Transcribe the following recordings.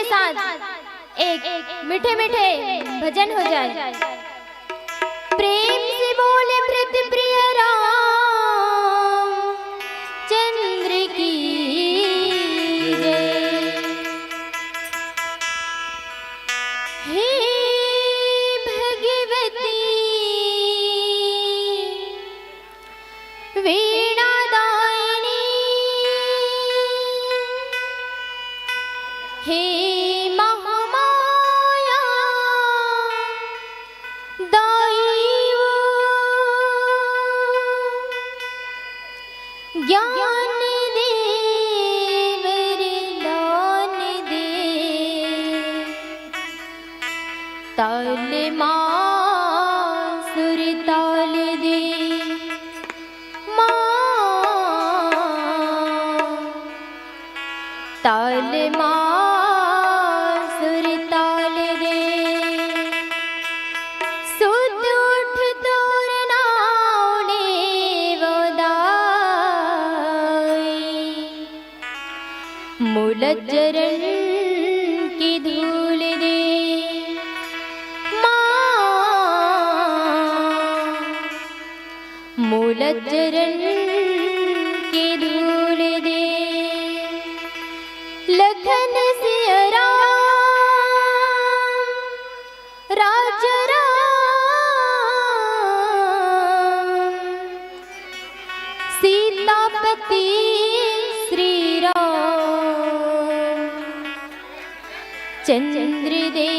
के साथ एक मीठे मीठे भजन हो जाए। प्रेम से बोले प्रीत प्रिय राम चंद्र की जय। हे भगवती वीणा दायिनी, हे महामाया दाई वो ज्ञान दे वरदान दे। ताल माँ सुर ताल दे माँ, ताल माँ सुर ताल दे। सुध उठ तोर नाउने वो दाई, मूल चरण की धूल दे मूल चरण की धूल दे। लखन सिया राम राज राम, सीतापति श्री राम चंद्र दे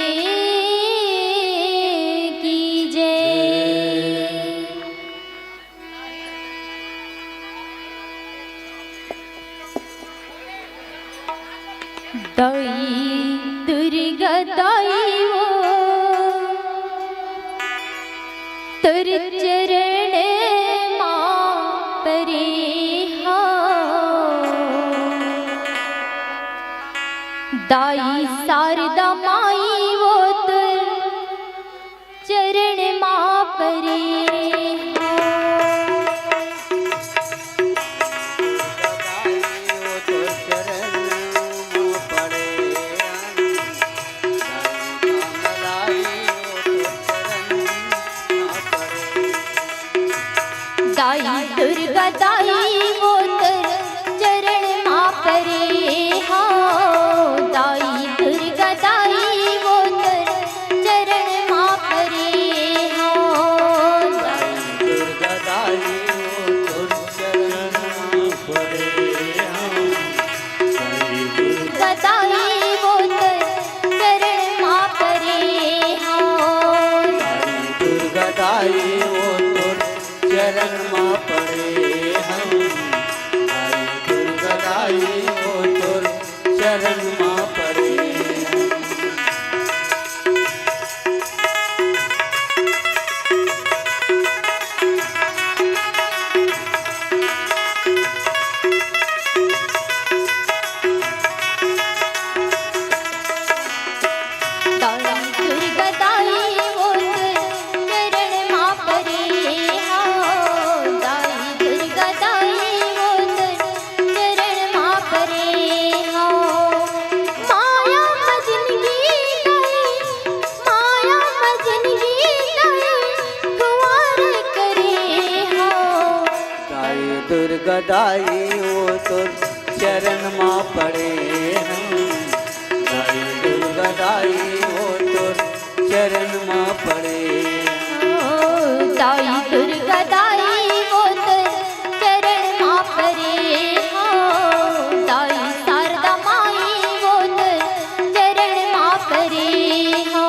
की जय। दाई दुर्गा दाई वो तुर चरण माँ परे हो। दाई शारदा माई वो तुर चरण माँ परे दुर्गा दाई वो तर चरण माँ परे हो। दाई दुर्गा दाई वो तर चरण माँ परे हो। दाई दुर्गा दाई वो तर चरण माँ परे हो। दाई दुर्गा दाई वो तर चरण माँ परे हो। दाई दुर्गा दाई वो तर चरण माँ पड़े हम। दाई दुर्गा दाई वो तोर चरण माँ पड़े गदाई वो तो चरण माँ पड़े हम। दाई दुर्गा दाई वो तो चरण माँ पड़े। दाई दुर्गा दाई वो तो चरण माँ पड़े हो। दाई शारदा माई वो तो चरण माँ पड़े हो।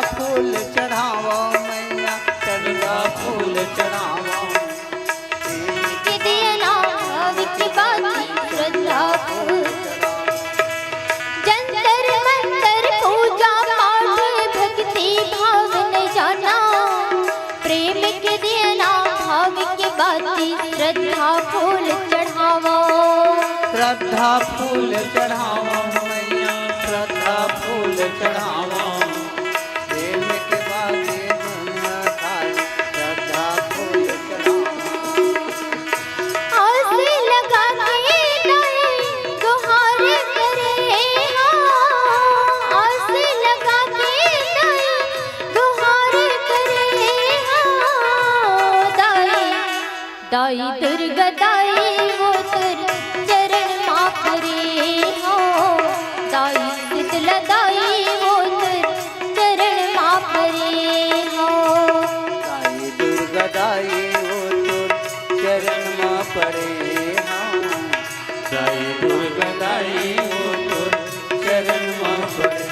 फूल चढ़ावो। श्रद्धा फूल चढ़ावा मैया, श्रद्धा फूल चढ़ावा, प्रेम के बागे दुनिया खाए, श्रद्धा फूल चढ़ावा। आस लगा के दाए गुहार करे हाँ, आस लगा के दाए गुहार करे हाँ, दाई दाई दुर्गा दाई वो तुर चरण माँ करे हो, दाई शीतला दाई वो तुर चरण माँ करे हो, दाई दुर्गा दाई वो तुर चरण माँ पड़े हाँ, दाई दुर्गा दाई वो तुर चरण माँ पड़े।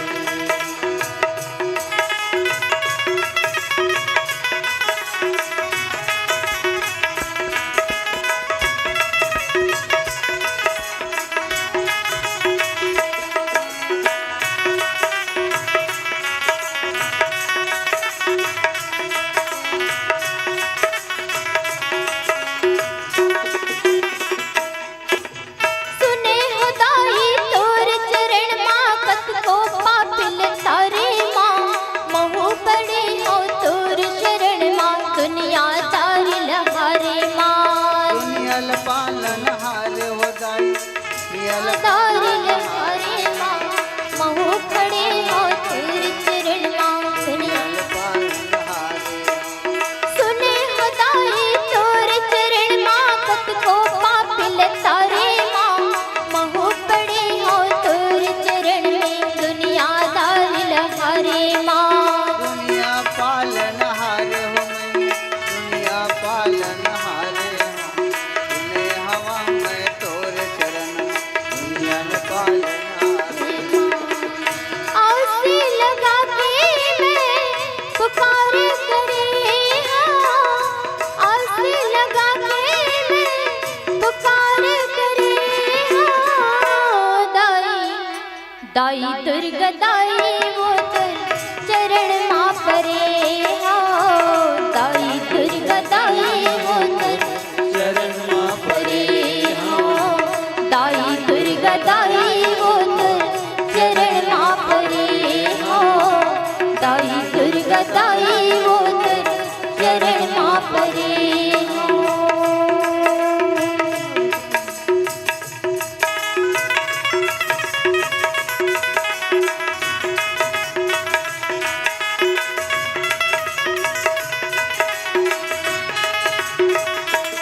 सुने हो दाई तोर चरण माँ कत को पापिल तारे माँ, महु पड़े हो तोर शरण माँ दुनिया तारी लहारे माँ, दुनियल पालन हार हो दाई, दुनियल तारी लहारे माँ, महु पड़े हो तोर चरण माँ दुनिया। पालन हार। सुने हो दाई तोर चरण माँ कत को पापिल तारे माँ, महु पड़े हो तोर चरण में दुनिया दारी लहारे माँ, दुनिया पालन हार हो मैं, दुनिया पालन हार हो, तूने हवा में तोर चरण, दुनिया में पालन हार। आस लगा के मैं पुकार करे हाँ, आस लगा के मैं पुकार करे हाँ, दाई दाई दुर्गा दाई वो तुर चरण माँ परे हाँ, दाई दुर्गा दाई वो तुर चरण माँ परे हाँ, दाई दुर्गा दाई वो तुर चरण माँ परे हाँ, दाई दुर्गा दाई वो तुर चरण माँ परे हाँ।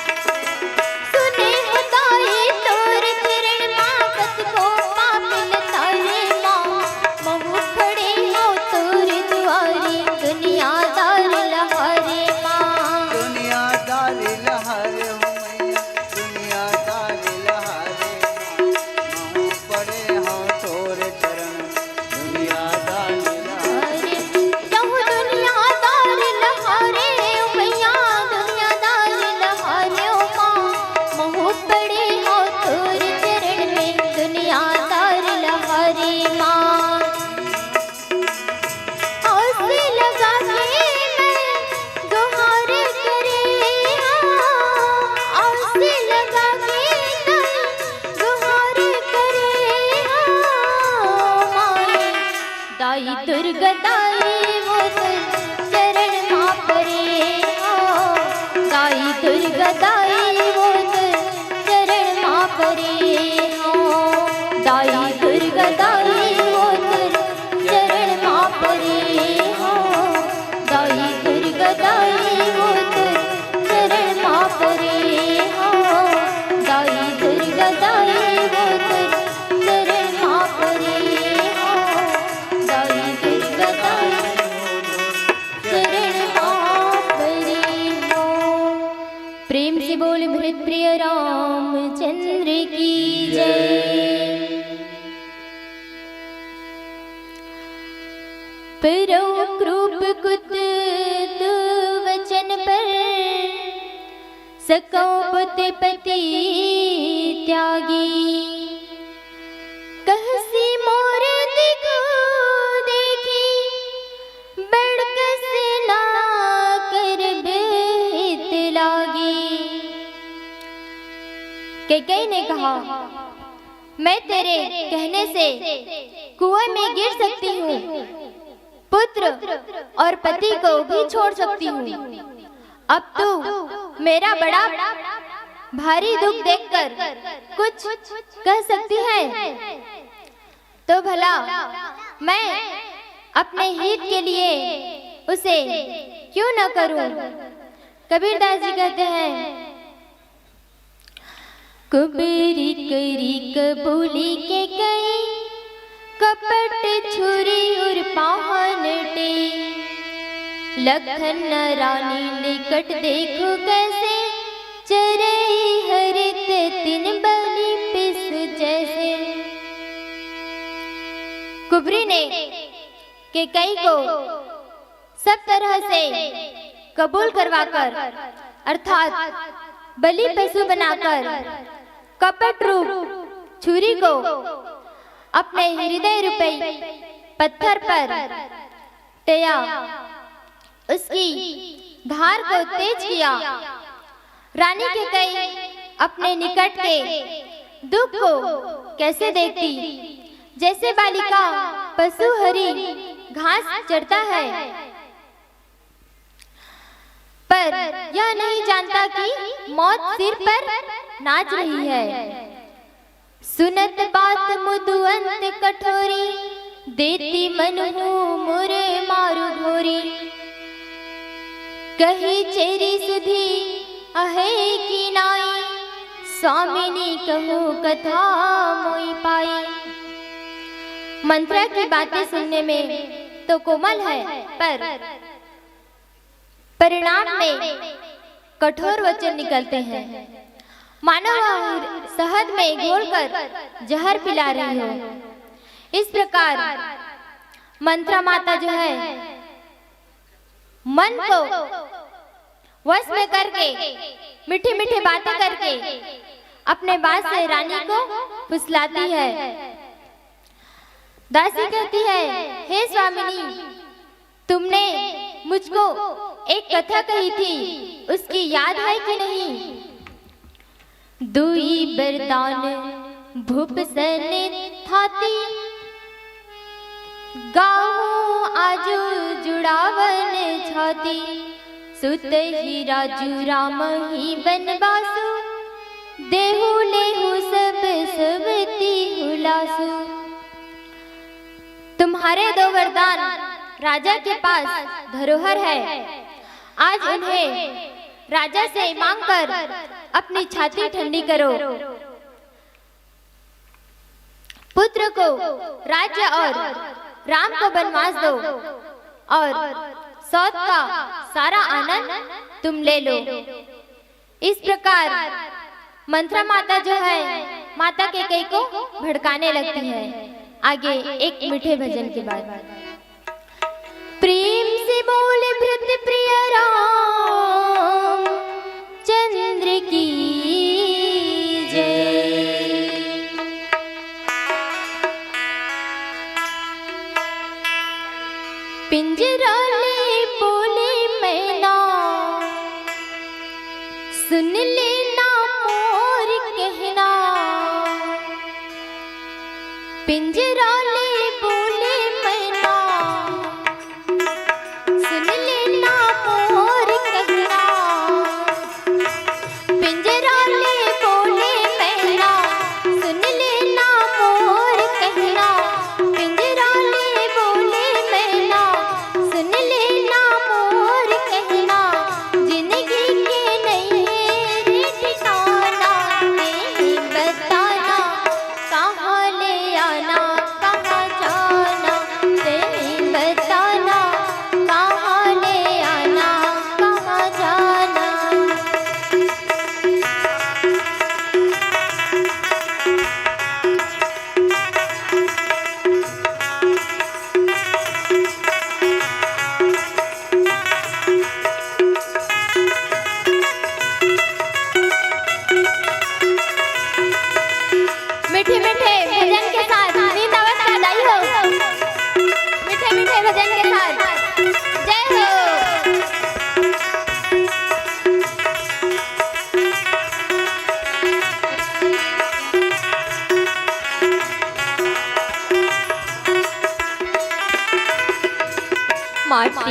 सुने हो दाई तोर चरण माँ कत को पापिल तारे माँ, महु खड़े हो तोर दुआरी दुनिया दार लहारे माँ, दुनियादारी लहर हो मैया, दुनियादारी लहर माँ पड़े हो तोर चरण, दुनियादारी लहर। हरे कहूँ दुनिया दार लहारे ओ मैया, दुनिया दार लहारे ओ माँ, महु पड़े हो तोर चरण में दुनिया दार लहारे माँ। आस लगा के मैं गुहार करे हाँ, आस लगा के मैं गुहार करे हाँ, माए दाई दुर्गा दाई वो तुर चरण माँ परे हाँ, दाई दुर्गा दाई वो तुर चरण माँ परे हाँ, दाई दुर्गा दाई वो तुर चरण माँ परे हाँ, दाई दुर्गा दाई वो तुर चरण माँ परे हाँ, दाई दुर्गा दाई वो तुर चरण माँ परे हाँ, दाई दुर्गा दाई चरण माँ परे हो। प्रेम से बोल भरत प्रिय रामचंद्र की जय। परो क्रूप कुत तु वचन पर, सको पति पति त्यागी, कहसी मोर दिखो देखी, बड़कस ना कर हित लागी। कैकेयी ने कहा मैं तेरे कहने से कुएं में गिर सकती हूँ, पुत्र और पति को भी छोड़ सकती हूँ। अब तू मेरा बड़ा भारी दुख देखकर कुछ कह सकती है तो भला मैं अपने हित के लिए उसे क्यों न करूं। कबीरदास जी कहते हैं, कुबेरी करी कबूली के गई, कपट छुरी और पाहन टे, लखन रानी निकट देखो कैसे, चरई हरित तिन बलि पिस जैसे। कुबरी ने कैकेयी को सब तरह से कबूल करवाकर अर्थात बलि पशु बनाकर कपट रूप छुरी को अपने हृदय रूपी पत्थर पर टेया, उसकी धार को तेज किया। रानी कैकेयी अपने निकट के दुख को कैसे देखती, जैसे बालिका पशु हरी घास चरता है, पर यह नहीं जानता कि मौत सिर पर नाच रही है। सुनत बात मुदुअंत कठोरी, देती मनहु मुरे मारु घोरी, कही चेरी सुधी अहे की नाई, स्वामिनी कहू कथा मोई पाई। मंत्रा की बातें सुनने में तो कोमल है, पर परिणाम में कठोर वचन निकलते हैं, मानो वह शहद में घोलकर जहर पिला रही हो। इस प्रकार मंत्रा माता जो है, मन को वश में करके मीठी मीठी बातें करके अपने बात से रानी को फुसलाती है। दासी कहती है, हे स्वामिनी, तुमने मुझको एक कथा कही थी, उसकी याद है कि नहीं? दुई बरदान भूप सन थाती, गाहू आजू जुड़ावन छाती, सुत ही राजू राम ही बनवासु, देहु लेहु सब सबती हुलासु। तुम्हारे दो वरदान राजा के पास धरोहर है, आज उन्हें राजा से मांगकर अपनी छाती ठंडी करो। पुत्र को राज्य और राम को बनवास दो, और सौत का सारा आनंद तुम ले लो। इस प्रकार मंत्रा माता जो है, माता कैकेयी को भड़काने लगती है। आगे एक मीठे भजन के बाद प्रेम से बोले भृत प्रिय राम चंद्र की जय। पिंजरा ले बोले मैना, सुन लेना मोर कहना। पिंजरा ले बोले मैना,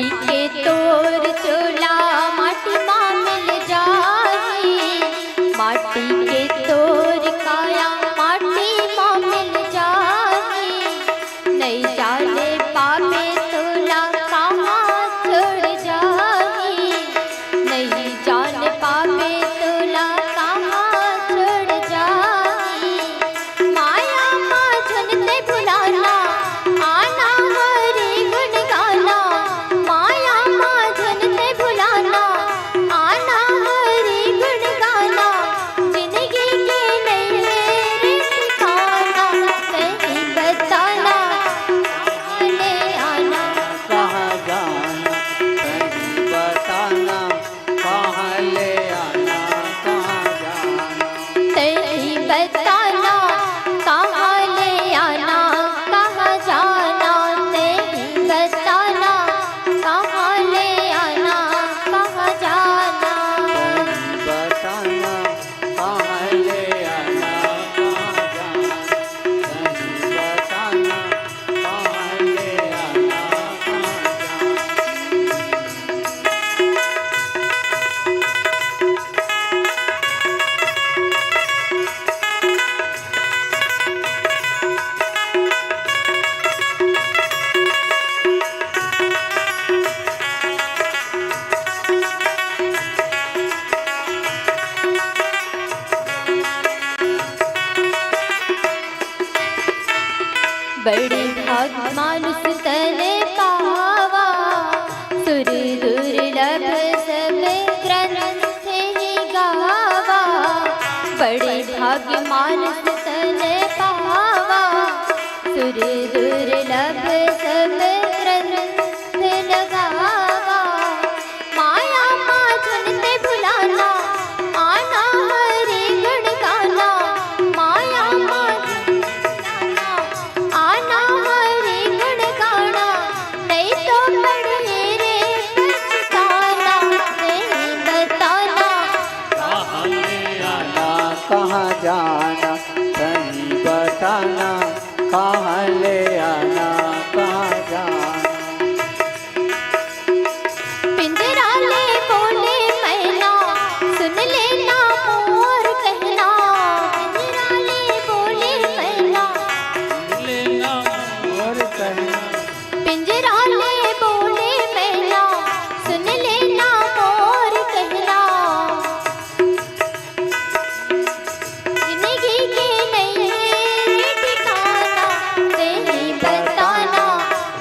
माटी के तोर चोला माटी माँ मिल जाही, माटी के तोर काया माटी माँ मिल जाही, नहीं जाने पावे तोला कहाँ छोड़ जाही, नहीं जान पावे तोला कहाँ छोड़ जाही, माया माझन ते भुलाना आना हरि गुण गाना, माया माझन ते भुलाना आना हरि गुण गाना, जिंदगी के नहीं मेरे ठिकाना, कहीं बताना कहाँ ले आना, कहाँ जाना कहीं बताना, कहाँ ले आना कहाँ जाना। कहीं बताना कहाँ ले आना कहाँ जाना, कहीं बताना कहाँ ले आना कहाँ जाना। बताना कहाँ ले आना कहाँ जाना, कहीं बताना कहाँ ले आना कहाँ बड़े भाग मानुष तने पावा, सुर दुर्लभ सब ग्रंथ ही गावा, बड़े भाग्य मानुष तने पावा, सुर दुर्लभ सब ग्रंथ लगावा, माया माझन ते भुलाना आना हरि गुण गाना, माया माझन आना हरि गुण गाना, नहीं तो पढ़े रे पछताना, नहीं बताना कहाँ ले आना कहाँ जाना, कहीं बताना कहाँ ले आना कहाँ जाना। पिंजरा ले बोले मैना सुन लेना मोर कहना, पिंजरा ले बोले मैना लेना और कहना, पिंजरा ले बोले मैना सुन लेना मोर कहना, जिंदगी के नहीं ठिकाना, नहीं बताना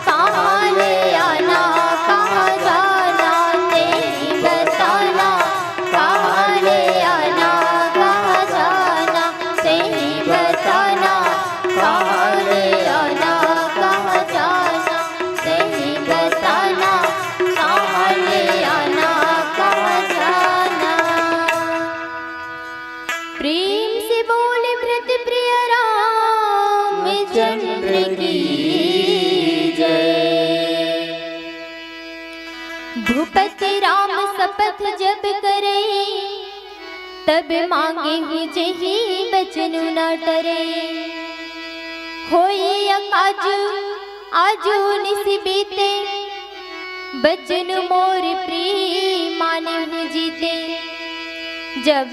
कहाँ ले आना कहाँ जाना, नहीं बताना कहाँ ले आना कहाँ जाना, नहीं बताना कहाँ ले आना कहाँ जाना, नहीं बताना कहाँ ले आना कहाँ जाना। प्रेम से बोले भृत प्रिय रामचंद्र की जय। भूपति राम शपथ जब करे, तब मांगे ही जही बचनु न डरे, होई अकाजु आजू निस बीते, बचन मोर प्रिय माने हूँ जीते। जब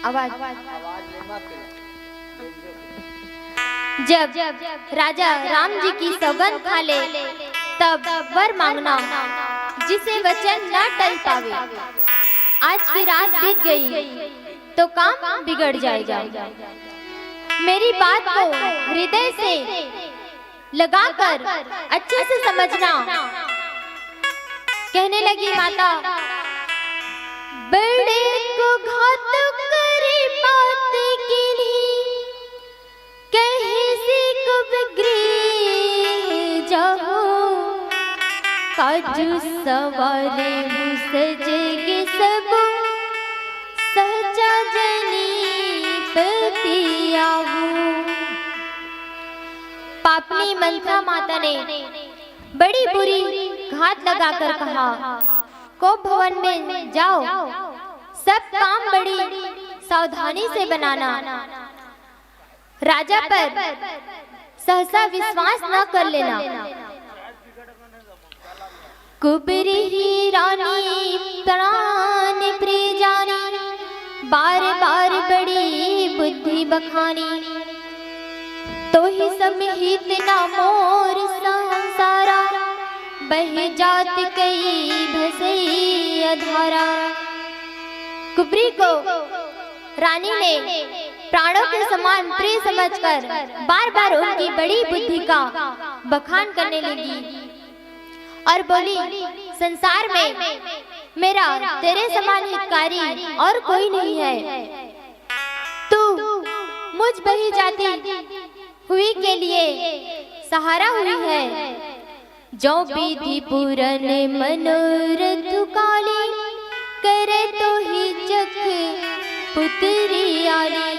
आवाज जब राजा राम जी की सौगंध खा ले, तब वर मांगना जिसे वचन न टल पावे। आज की रात बीत गई तो काम बिगड़ जाएगा। मेरी बात को हृदय से लगाकर अच्छे से समझना। कहने लगी माता, बड़े को घात करी बात की कहीं से को बिगड़ी जाओ, काजू सवारे हूँ सजेगे सब सहजा जनी पतिया हूँ। पापनी मंत्रा माता ने बड़ी बुरी घात लगाकर कहा, को भवन में जाओ, सब काम बड़ी सावधानी से बनाना। राजा पर सहसा विश्वास न कर लेना। कुबरी ही रानी प्राण प्रिय जानी, बार बार बड़ी बुद्धि बखानी। तो ही समहित ना मोर संसारा, बह जात कई भसई अधारा। कुबरी को रानी ने प्राणों के समान प्रिय समझकर बार बार उनकी बड़ी बुद्धि का बखान करने लगी और बोली, संसार में मेरा तेरे समान हितकारी और कोई नहीं है। तू मुझ बही जाती हुई के लिए सहारा हुई है। जो विधि पूरन मनोरथ काली, करे तो ही चख पुत्री आली।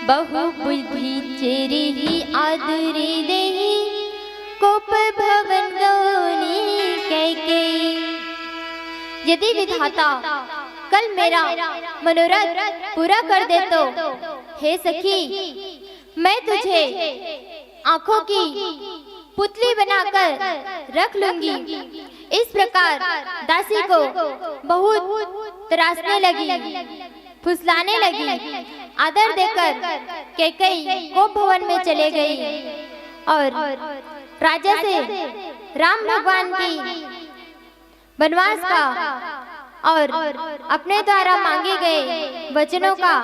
बहु बुद्धि चेरी ही आदरी देही, कोप भवन गौनी कैके। यदि विधाता कल मेरा मनोरथ पूरा कर दे तो हे सखी, मैं तुझे आंखों की पुतली बनाकर रख लूंगी। इस प्रकार दासी को बहुत तरासने लगी, फुसलाने लगी। आदर देकर कैकेयी कोप भवन में चले गई और राजा से राम भगवान की वनवास का और अपने द्वारा मांगे गए वचनों का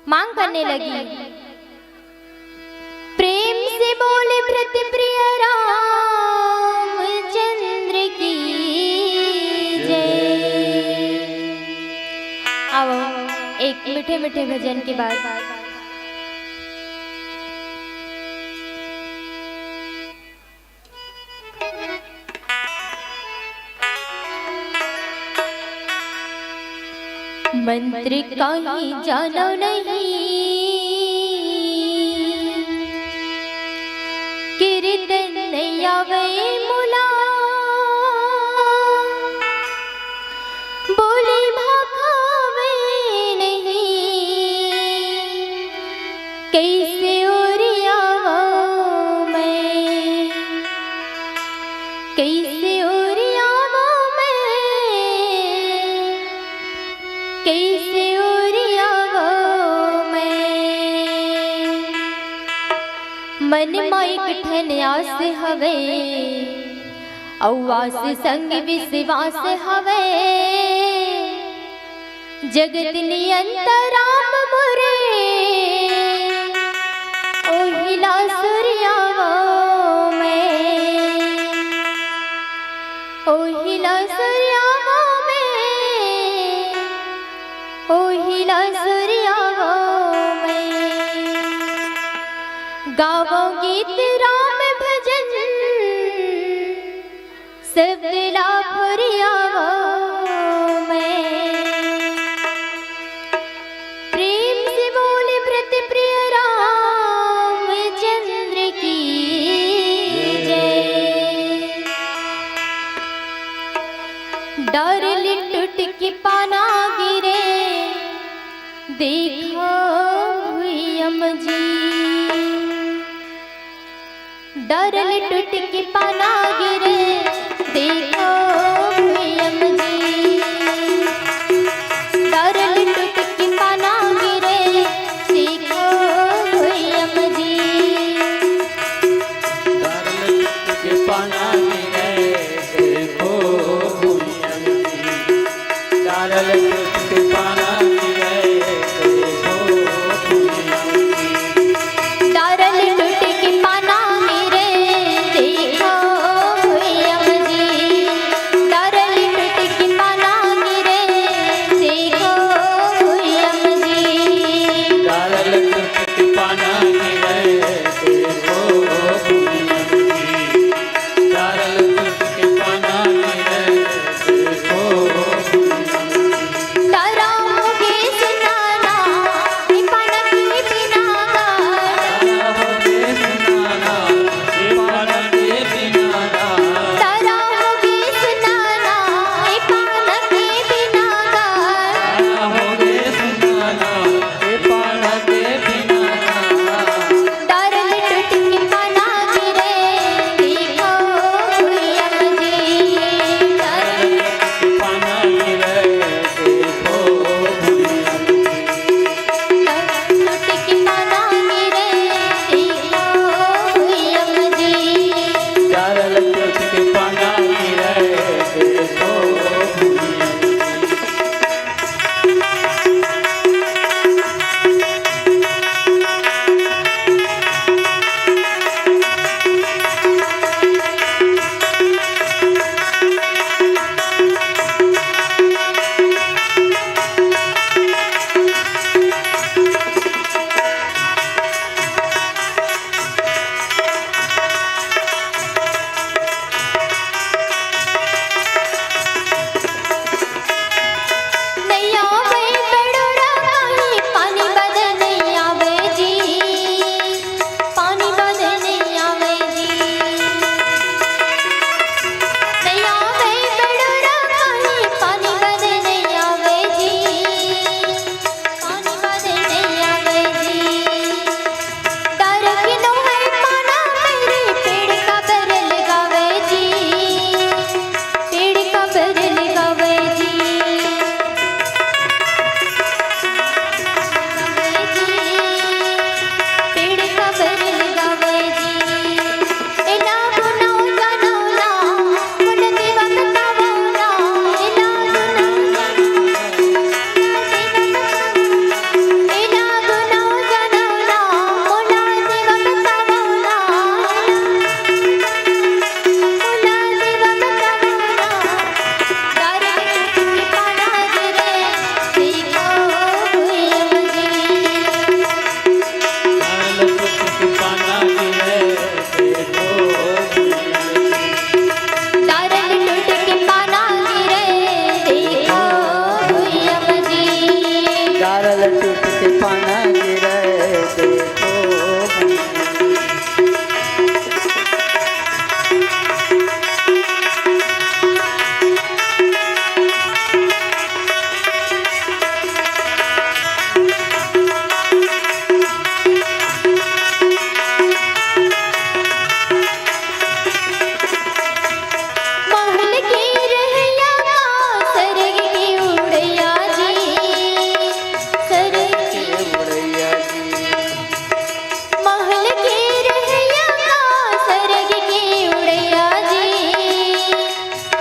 मांग करने लगी। प्रेम से बोले भृत्य प्रिय रामचंद्र की जय। आओ एक मीठे मीठे भजन के बाद मंत्र कहीं जानो नहीं, कीर्तन नहीं आवे मुला। बोले भाखावे नहीं, कैसे ओरियावा मैं, कैसे ओरियावा मैं, कैसे ओरियावा मैं। मन माइक ठन आस हवे, औवास संग विश्वास हवे। जगत नियंतराम मुरे, ओहिला सूर्यावा मैं, ओहिला सूर्यावा मैं, ओहिला सूर्यावा मैं। गावो गीत राम भजन, शब्द लाफरियावा मैं। प्रेम से बोले भृत्य प्रिय रामचंद्र की जय। डारली टूट के पाना गिरे, देखो हुई अमजी। डारली टूट के पाना गिरे, देखो हुई अमजी। डारली टूट के पाना गिरे, देखो हुई अमजी। डारली टूट के पाना गिरे, देखो हुई अमजी। डारली टूट के पाना गिरे, देखो हुई अमजी। डारली टूट के पाना गिरे, देखो हुई अमजी। डारली टूट के पाना गिरे, देखो हुई अमजी। डारली टूट के पाना गिरे, देखो हुई अमजी। डारली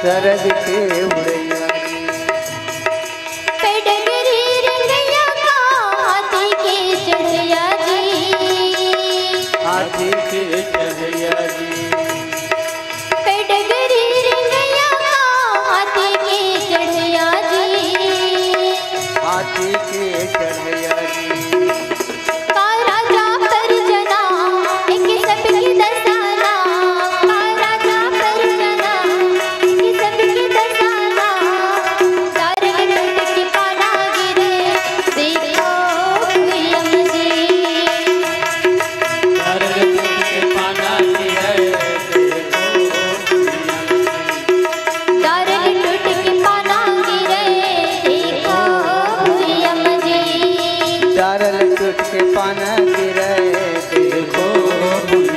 सरग के उड़ैया पेडगरी रंगैया का हाथी के चढ़ैया जी, हाथी के चढ़ैया जी पेडगरी रंगैया का हाथी के चढ़ैया जी, हाथी के चढ़ैया जी का राजा पर जना एक सबकी दसाना, का राजा पर जना एक सबकी दसाना, तारे लट के पाना गिरे देखो भुइयम जी, तारे लट के पाना गिरे तारे लट के पाना गिरे देखो भुइयम जी, चारल टूट के पाना गिरे देखो भुइयम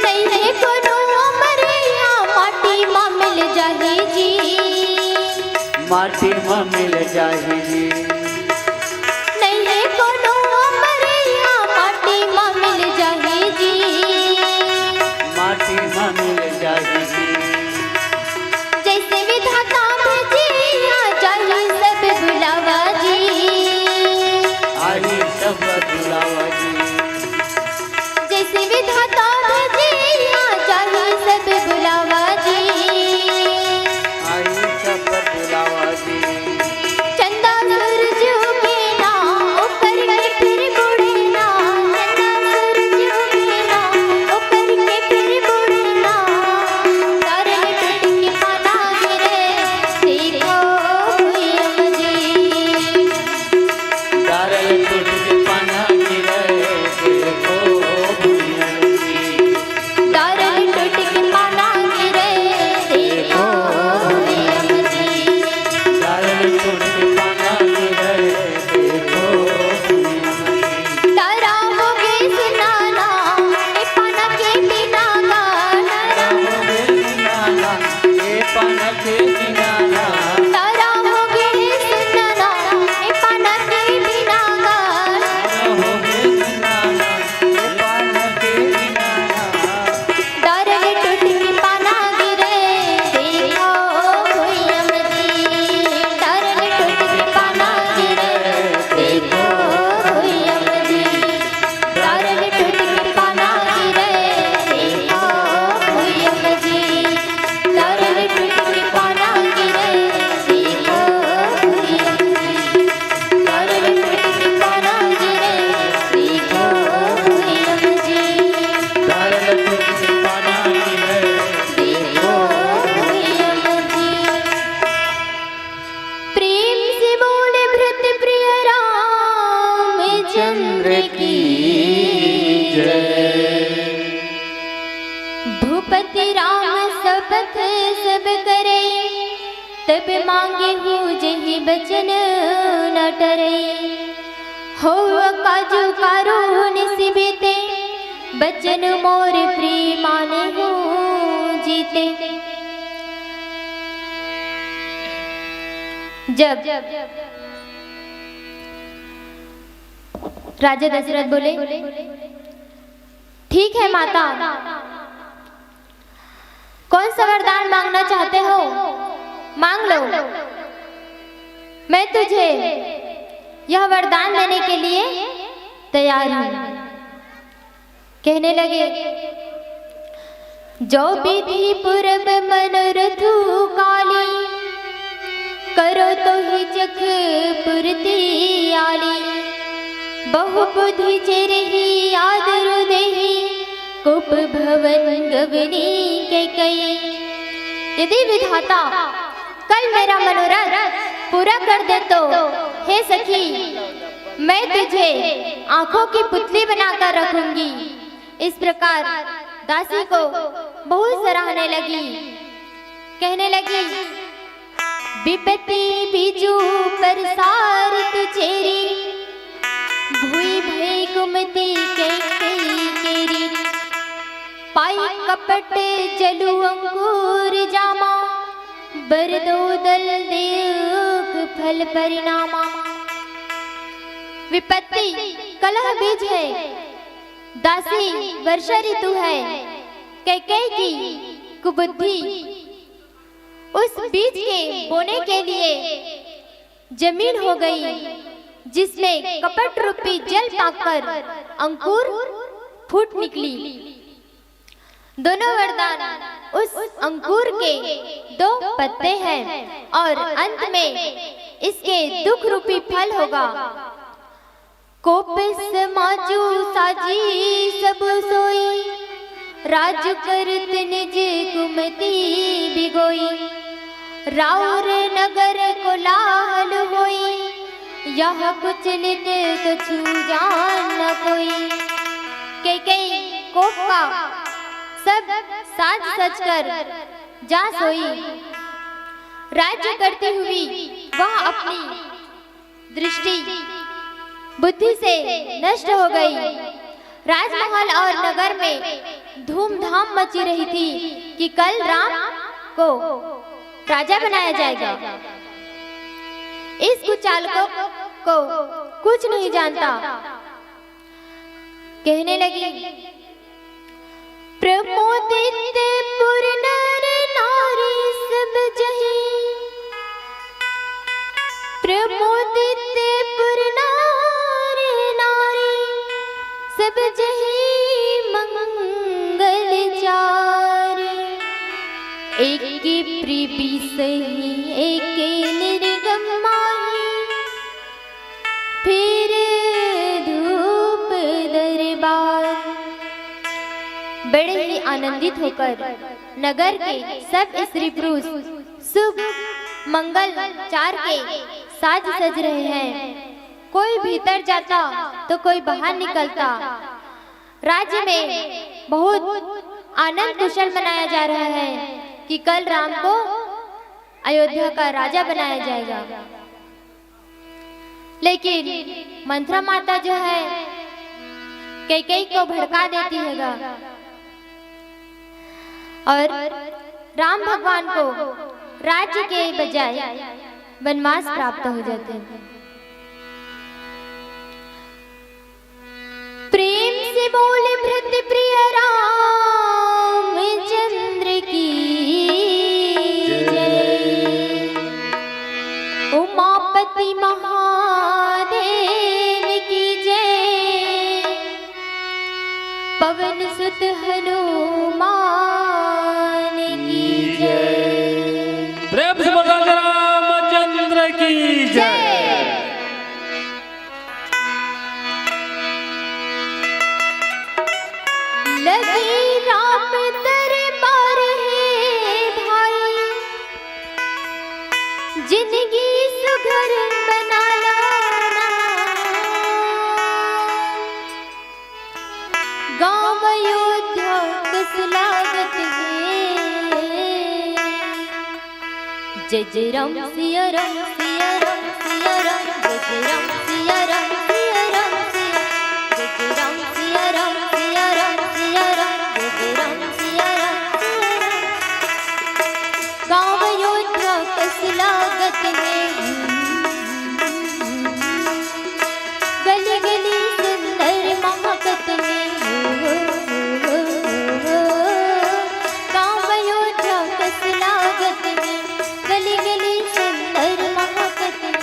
नहीं है कोनो मरिया माटी माँ मिल जाही जी, माटी में मिल जाही जी नहीं है कोनो मरिया माटी माँ मिल जाही जी, माटी में मिल जाही जी जैसे विधाता भजिया जाही सब बुलावा जी, आई सब बुलावा जी जैसे विधाता भजिया जाही सब बुलावा जी, आई सब बुलावा जी चंदा सूरज उगेना ऊपर के फिर बुड़ेना, चंदा सूरज उगेना ऊपर के फिर बुड़ेना, तारे लट के पाना गिरे देखो भुइयम जी, तारे टूट के पाना गिरे देखो भुइयम जी तारे लट के पाना गिरे देखो भुइयम जी, तारे टूट के पाना गिरे देखो भुइयम जी तारा होगे सिनाना ए पाना के बिना गाना, ये पाना के किनारा तारा होगे सिनाना ए पाना के बिना गाना, हो गए किनारा ये पाना के किनारा तारे टूट के पाना गिरे देखो भुइयम जी, तारे टूट के पाना गिरे देखो भुइयम जी, तारे टूट के पाना गिरे देखो भुइयम जी, तारे टूट के पाना गिरे देखो भुइयम जी, तारे टूट के पाना गिरे देखो भुइयम जी, तारे टूट के पाना गिरे देखो भुइयम जी। प्रेम से बोले भृत प्रिय रामचंद्र की भूपति राम सबक सब करे, तब मांगे हो जही बचन न डरे, हो काजू कारो निसिबिते बचन मोर प्रिय माने हो जीते। जब राजा दशरथ बोले, ठीक है माता, कौन सा वरदान मांगना चाहते हो मांग लो, मैं तुझे यह वरदान देने के लिए तैयार हूं। कहने लगे, जो विधि पूरब मनोरथु काली, करो तो ही जग पुरती आली, बहु बुद्धि चेरही आदरु देही, कुप भवन गवनी के कई। यदि विधाता कल मेरा मनोरथ पूरा कर दे तो हे सखी, मैं तुझे आंखों की पुतली बनाकर रखूंगी। इस प्रकार दासी को बहुत सराहने लगी। कहने लगी, विपत्ति बीजू पर सारित चेरी, भूई भई कुमति के केरी, पाई कपट जलु अंकुर जामा, बरदो दल देख फल परिणामा। विपत्ति कलह बीज है, दासी वर्षा ऋतु है, कैकेयी की कुबुद्धि उस बीज के बोने के लिए जमीन हो गई, जिसमें कपट रूपी जल पाकर अंकुर फूट निकली। दोनों वरदान उस अंकुर के 2 पत्ते हैं और अंत में इसके दुख रूपी फल होगा। कोपिस माजू साजी सब सोई, राज करत निज कुमति बिगोई, राउर नगर कोलाहल होई, यह कुचलित कछु जान न कोई। कैकेयी कोप का सब साज सज कर जा सोई। राज्य करती हुई वह अपनी दृष्टि बुद्धि से नष्ट हो गई। राजमहल और नगर में धूमधाम मची रही थी कि कल राम को राजा बनाया जाएगा। इस कुचालकों को कुछ नहीं जानता। कहने लगी, प्रमोदित पुर नर नारी सब जही, प्रमोदित पुर नर नारी सब जही मंगल चार, एक प्रीति सही एक निर्गम माही, फिर धूप दरबार। बड़े ही आनंदित होकर नगर के सब स्त्री पुरुष शुभ मंगल चार के साज सज रहे हैं। कोई भीतर जाता तो कोई बाहर निकलता। राज्य में बहुत आनंद कुशल मनाया जा रहा है कि कल राम को अयोध्या का राजा बनाया जाएगा। लेकिन मंत्रा माता जो है कैकेयी को भड़का देती है और राम भगवान को राज्य के बजाय वनवास प्राप्त हो जाते हैं। प्रेम से बोले भृत्य प्रिय रामचंद्र की जय, उमापति महादेव की जय, पवन सुत हनुमान की जय। प्रेम से बोलो रामचंद्र की जय। लगी राम दरबार है भाई, जिंदगी सुघर बना लाना, गाँव अयोध्या कस लागत है, जय जय राम सिया राम सिया राम सिया राम, जय जय राम सिया राम सिया राम सिया, जय जय राम सिया राम सिया राम सिया राम, जय जय राम सिया राम सिया राम। गाँव अयोध्या कस लागत है, गली गली सुंदर महकत है, गाँव अयोध्या कस लागत है, गली गली सुंदर महकत है।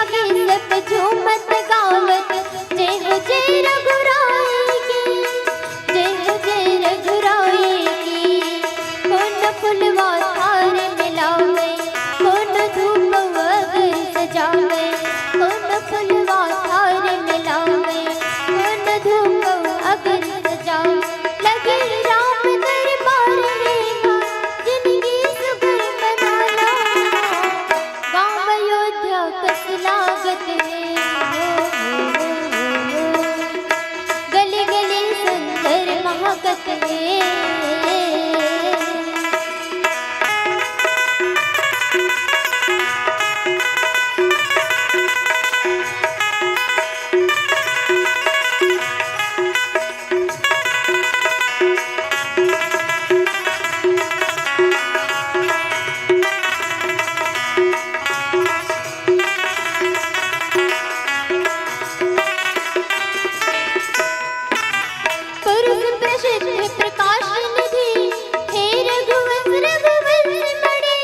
लगे सब झूमत गावत जय हो जय रघुराई की, जय हो जय रघुराई की। कौन फुलवा थार मिलावे, कौन धूप अगर सजावे, कौन फुलवा थार मिलावे, कौन धूप अगर सजावे। लगे राम दरबार में जिंदगी सुगर बनाना, गाँव अयोध्या कस लागत है, गली गली सुंदर महकत है। पुरुष प्रसिद्ध प्रकाश निधि, हे रघुवंश रघुवंश बड़े।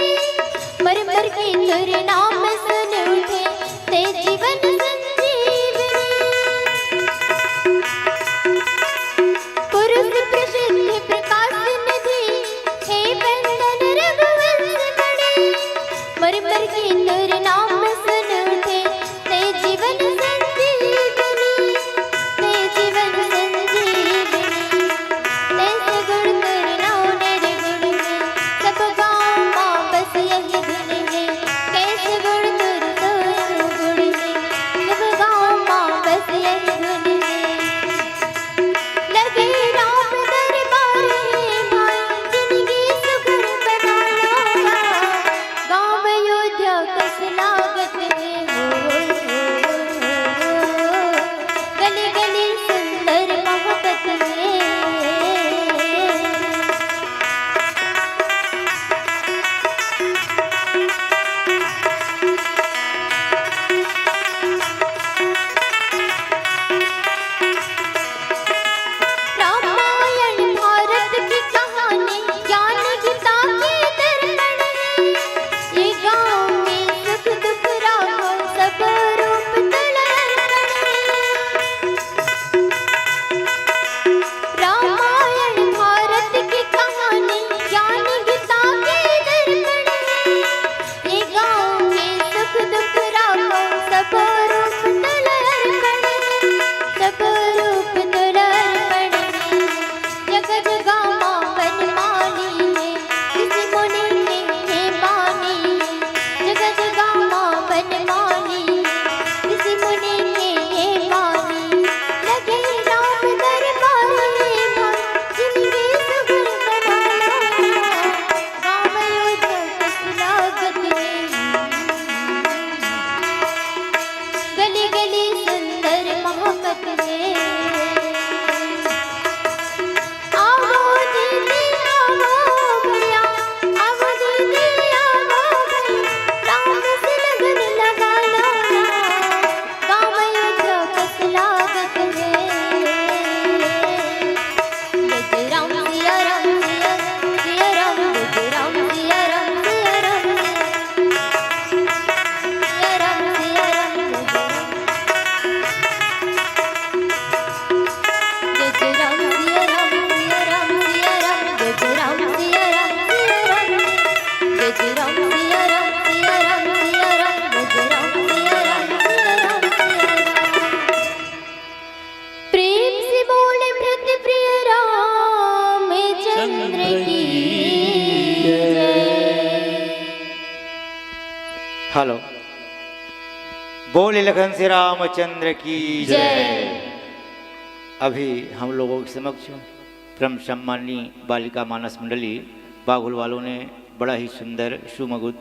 मर मर के तुर नाम सुन उठे, ते जीवन संजीवनी। पुरुष प्रसिद्ध प्रकाश निधि, हे बंदन रघुवंश बड़े। मर मर के तुर नाम सुन उठे, ते जीवन संजीवनी, ते जीवन संजीवनी। तैसे गुण करना निर्गुण में, सब गाँव माँ बस यही धुन है। कैसे गुण कर तो गुण है, सब गाँव माँ बस यही धुन है। लगे राम दरबार में भाई जिंदगी सुखर बनाना, गाँव अयोध्या कस लागत है, गली गली सुंदर महकत है। रामायण भारत की कहानी, ज्ञान गीता के दर्पण है। ये गाँव में सुख दुख राहो, सब रूप तलर्पण है। रामायण भारत की कहानी, ज्ञान गीता के दर्पण है। ये गाँव में सुख दुख राहो, सब रूप तलर्पण है, सब रूप तलर्पण है। जगत गामा वनमाली है, किसी मुनि के है बानी है। जगत गामा वनमाली है, किसी मुनि के है बानी। लगे राम दरबार में भाई जिंदगी सुगर बनाना, गाँव अयोध्या कस लागत है, गली गली सुंदर महकत है। आवो दीदी आवो भैया, आवो दीदी आवो भैया, राम से लगन लगाना, गाँव अयोध्या कस लागत है। जय राम सिया राम सिया सिया राम, जय राम सिया राम सिया राम, सिया राम सिया राम, जय राम सिया राम सिया राम सिया राम, जय राम सिया राम सिया राम, जय राम सिया राम सिया राम सिया राम, जय राम सिया राम सिया राम सिया राम। प्रेम से बोले मृत प्रिय रामचंद्र की जय। हेलो, बोले लखन श्री रामचंद्र की जय। जय। अभी हम लोगों के समक्ष परम सम्मानी बालिका मानस मंडली बागुल वालों ने बड़ा ही सुंदर सुमधुर